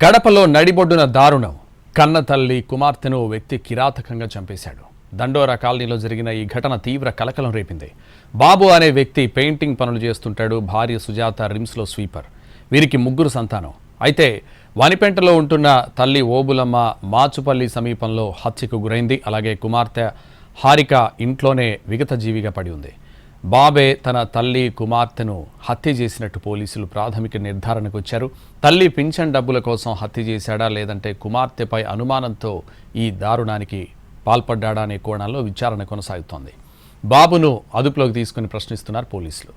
కడపలో నడిబొడ్డున దారుణం. కన్న తల్లి కుమార్తెను ఓ వ్యక్తి కిరాతకంగా చంపేశాడు. దండోరా కాలనీలో జరిగిన ఈ ఘటన తీవ్ర కలకలం రేపింది. బాబు అనే వ్యక్తి పెయింటింగ్ పనులు చేస్తుంటాడు. భార్య సుజాత రిమ్స్లో స్వీపర్. వీరికి ముగ్గురు సంతానం. అయితే వానిపెంటలో ఉంటున్న తల్లి ఓబులమ్మ మాచుపల్లి సమీపంలో హత్యకు గురైంది. అలాగే కుమార్తె హారిక ఇంట్లోనే విగతజీవిగా పడి ఉంది. బాబే తన తల్లి కుమార్తెను హత్య చేసినట్టు పోలీసులు ప్రాథమిక నిర్ధారణకు వచ్చారు. తల్లి పింఛన్ డబ్బుల కోసం హత్య చేశాడా లేదంటే కుమార్తెపై అనుమానంతో ఈ దారుణానికి పాల్పడ్డాడా అనే కోణంలో విచారణ కొనసాగుతోంది. బాబును అదుపులోకి తీసుకుని ప్రశ్నిస్తున్నారు పోలీసులు.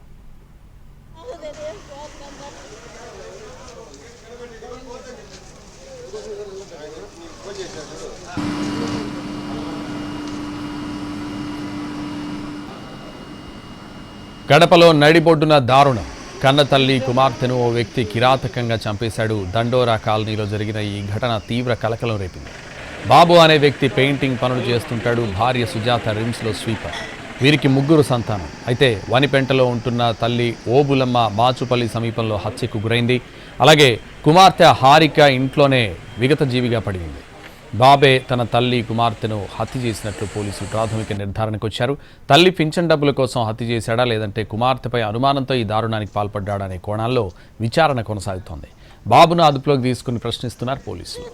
గడపలో నడిబొడ్డున దారుణం. కన్న తల్లి కుమార్తెను ఓ వ్యక్తి కిరాతకంగా చంపేశాడు. దండోరా కాలనీలో జరిగిన ఈ ఘటన తీవ్ర కలకలం రేపింది. బాబు అనే వ్యక్తి పెయింటింగ్ పనులు చేస్తుంటాడు. భార్య సుజాత రిమ్స్లో స్వీపర్. వీరికి ముగ్గురు సంతానం. అయితే వానిపెంటలో ఉంటున్న తల్లి ఓబులమ్మ మాచుపల్లి సమీపంలో హత్యకు గురైంది. అలాగే కుమార్తె హారిక ఇంట్లోనే విగతజీవిగా పడి ఉంది. బాబే తన తల్లి కుమార్తెను హత్య చేసినట్లు పోలీసులు ప్రాథమిక నిర్ధారణకు వచ్చారు. తల్లి పింఛన్ డబ్బుల కోసం హత్య చేశాడా లేదంటే కుమార్తెపై అనుమానంతో ఈ దారుణానికి పాల్పడ్డాడా అనే కోణాల్లో విచారణ కొనసాగుతోంది. బాబును అదుపులోకి తీసుకుని ప్రశ్నిస్తున్నారు పోలీసులు.